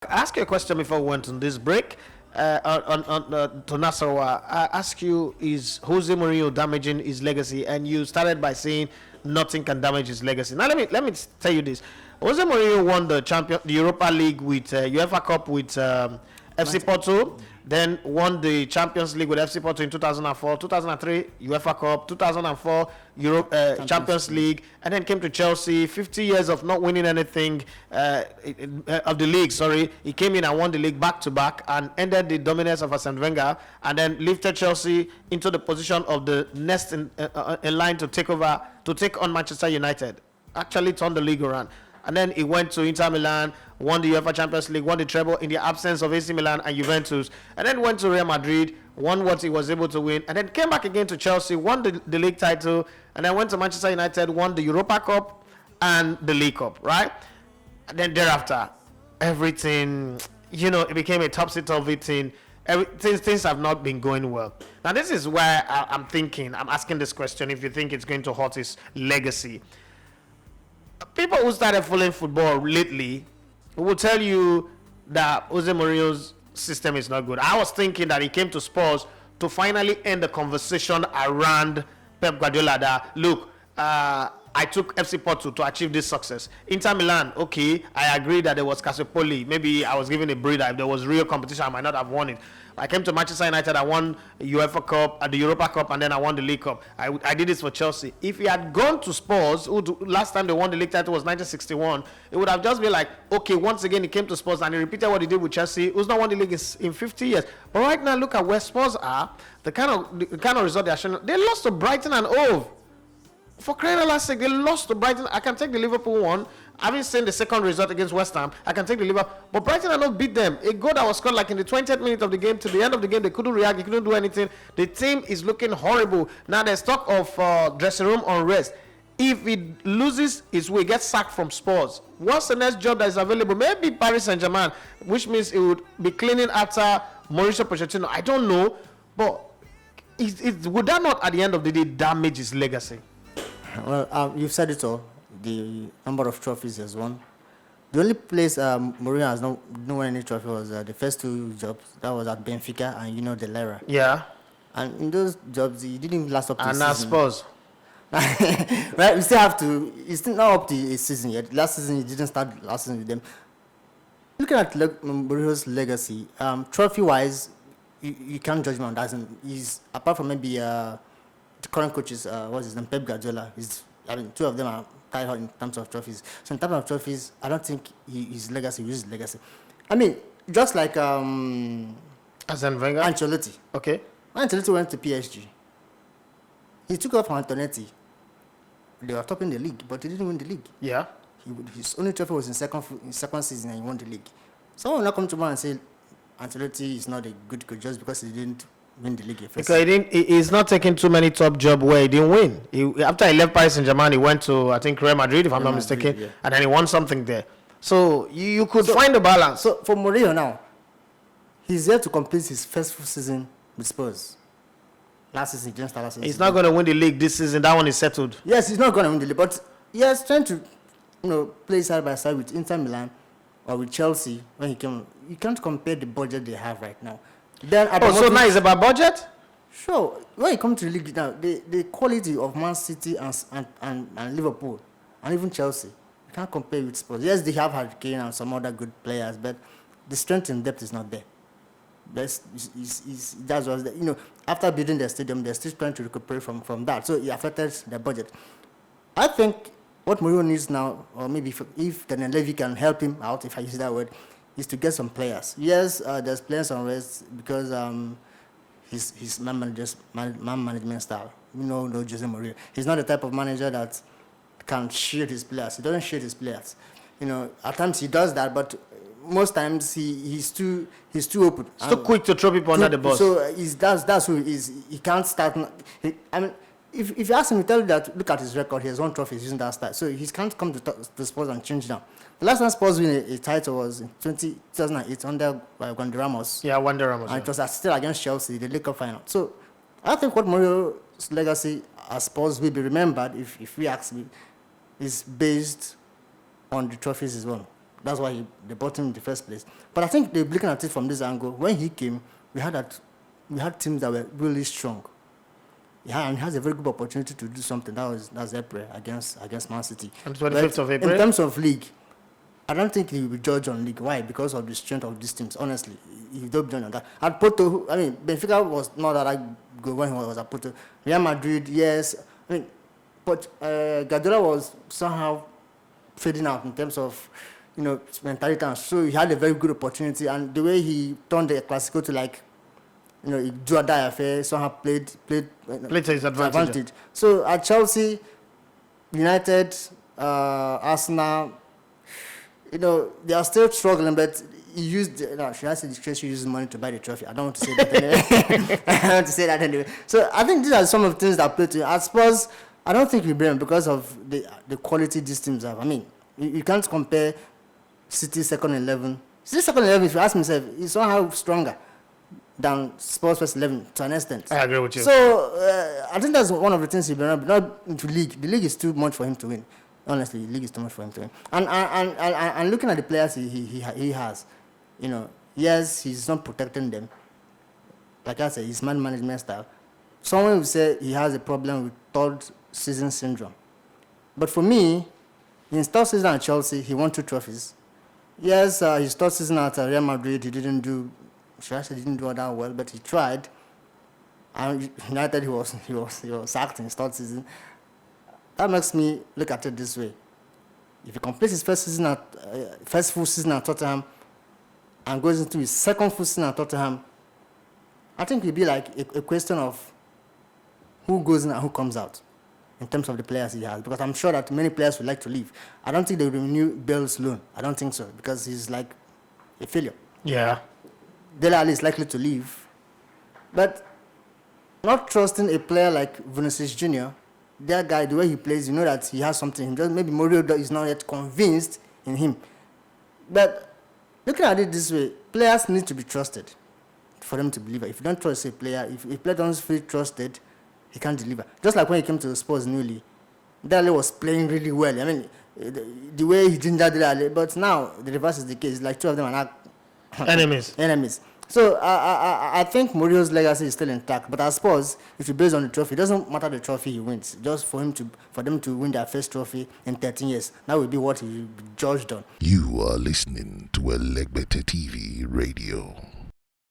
Ask you a question before we went on this break. To Nasarawa, I ask you: is Jose Mourinho damaging his legacy? And you started by saying nothing can damage his legacy. Now let me tell you this: Jose Mourinho won the Europa League with UEFA Cup with FC Porto, then won the Champions League with FC Porto in 2004, 2003 UEFA Cup, 2004 Champions League, and then came to Chelsea. 50 years of not winning anything of the league. Sorry, he came in and won the league back to back and ended the dominance of Arsene Wenger, and then lifted Chelsea into the position of the next in line to take on Manchester United. Actually, turned the league around. And then he went to Inter Milan, won the UEFA Champions League, won the treble in the absence of AC Milan and Juventus, and then went to Real Madrid, won what he was able to win, and then came back again to Chelsea, won the league title, and then went to Manchester United, won the Europa Cup and the League Cup, right? And then thereafter, everything, it became a topsy-turvy thing. Things have not been going well. Now, this is where I'm asking this question, if you think it's going to hurt his legacy. People who started following football lately will tell you that Jose Mourinho's system is not good. I was thinking that he came to Spurs to finally end the conversation around Pep Guardiola that, look, I took FC Porto to achieve this success. Inter Milan, okay, I agree that there was Calciopoli. Maybe I was given a breather. If there was real competition, I might not have won it. I came to Manchester United, I won UEFA Cup, the Europa Cup, and then I won the League Cup. I did this for Chelsea. If he had gone to Spurs, last time they won the league title was 1961, it would have just been like, okay, once again he came to Spurs and he repeated what he did with Chelsea, who's not won the league in 50 years. But right now, look at where Spurs are, the kind of result they are showing. They lost to Brighton and Hove. For crying out loud, they lost to Brighton. I can take the Liverpool one. Having seen the second result against West Ham, I can take the Liverpool. But Brighton and Hove beat them. A goal that was scored like in the 20th minute of the game. To the end of the game, they couldn't react. They couldn't do anything. The team is looking horrible. Now there's talk of dressing room unrest. If he loses his way, gets sacked from Spurs, what's the next job that is available? Maybe Paris Saint-Germain, which means he would be cleaning after Mauricio Pochettino. I don't know. But would that not, at the end of the day, damage his legacy? Well, you've said it all. The number of trophies he has won. The only place Mourinho has not won any trophy was the first two jobs. That was at Benfica and De Lera. Yeah. And in those jobs, he didn't even last up to a season. And Spurs. Right, we still have to. He's still not up to a season yet. Last season, he didn't start last season with them. Looking at Mourinho's legacy, trophy-wise, you can't judge him on that. He's apart from maybe the current coaches, what's his name, Pep Guardiola. Two of them are tied out in terms of trophies. So in terms of trophies, I don't think his legacy is his legacy. I mean, just like Arsene Wenger? Ancelotti. Okay. When Ancelotti went to PSG, he took off from Antonetti. They were topping the league, but he didn't win the league. Yeah. His only trophy was in second season, and he won the league. Someone will not come to me and say Ancelotti is not a good coach just because he didn't win the league. Because he's not taking too many top jobs where he didn't win. After he left Paris Saint-Germain, he went to, I think, Real Madrid, if I'm not mistaken, yeah. And then he won something there. So you could find the balance. So for Mourinho now, he's here to complete his first full season with Spurs. Last season, he didn't start last season. He's not going to win the league this season. That one is settled. Yes, he's not going to win the league, but he's trying to, play side by side with Inter Milan or with Chelsea when he came. You can't compare the budget they have right now. Then so now it's about budget? Sure. When you come to the league now, the quality of Man City and Liverpool and even Chelsea, you can't compare with Spurs. Yes, they have Harry Kane and some other good players, but the strength in depth is not there. That's what after building their stadium, they're still trying to recuperate from that. So it affected their budget. I think what Mourinho needs now, or maybe if Daniel Levi can help him out, if I use that word, is to get some players. Yes, there's players on rest because his man management style. No Jose Mourinho. He's not the type of manager that can shield his players. He doesn't shield his players. At times he does that, but most times he's too open. He's too quick to throw people under the bus. So that's who he is. He can't start. If you ask him, he tell you that look at his record. He has won trophies using that style. So he can't come to Spurs and change now. The last time Spurs win a title was in 2008 under Juan Ramos. Yeah, Juan Ramos. And it was still against Chelsea, the League Cup final. So I think what Mourinho's legacy as Spurs will be remembered, if we ask me, is based on the trophies he's won. That's why they bought him in the first place. But I think they're looking at it from this angle. When he came, we had teams that were really strong. Yeah, and he has a very good opportunity to do something. That's April against Man City. On 25th of April? In terms of league, I don't think he will be judged on league. Why? Because of the strength of these teams. Honestly, he don't be done on that. At Porto, I mean, Benfica was not that good when he was at Porto. Real Madrid, yes. I mean, but Guardiola was somehow fading out in terms of, mentality. And so he had a very good opportunity, and the way he turned the Clasico to he drew a die affair, somehow played to his advantage. So at Chelsea, United, Arsenal, they are still struggling, but he used, should I say Chelsea uses money to buy the trophy? I don't want to say that anyway. I don't want to say that anyway. So I think these are some of the things that play to. At Spurs, I don't think we blame because of the quality these teams have. I mean, you can't compare City's second 11. City's second 11, if you ask myself, is somehow stronger than Spurs first 11 to an extent. I agree with you. So I think that's one of the things he been not into league. The league is too much for him to win. Honestly, the league is too much for him to win. And looking at the players he has, yes, he's not protecting them. Like I said, his man management style. Someone will say he has a problem with third season syndrome. But for me, in his third season at Chelsea, he won 2 trophies. Yes, his third season at Real Madrid, he didn't do all that well, but he tried. And United, he was sacked in his third season. That makes me look at it this way: if he completes his first full season at Tottenham and goes into his second full season at Tottenham, I think it'll be like a question of who goes in and who comes out in terms of the players he has. Because I'm sure that many players would like to leave. I don't think they will renew Bale's loan. I don't think so, because he's like a failure. Yeah. Dele Alli is likely to leave. But not trusting a player like Vinicius Jr., that guy, the way he plays, you know that he has something. Just maybe Mourinho is not yet convinced in him. But looking at it this way, players need to be trusted for them to deliver. If you don't trust a player, if a player doesn't feel trusted, he can't deliver. Just like when he came to the Spurs newly, Dele Alli was playing really well. I mean, the way he gingered Dele Alli, but now the reverse is the case. Like 2 of them are not enemies. So I think Mourinho's legacy is still intact. But I suppose if you base on the trophy, it doesn't matter the trophy he wins. Just for them to win their first trophy in 13 years, that will be what he will be judged on. You are listening to Elegbete TV Radio.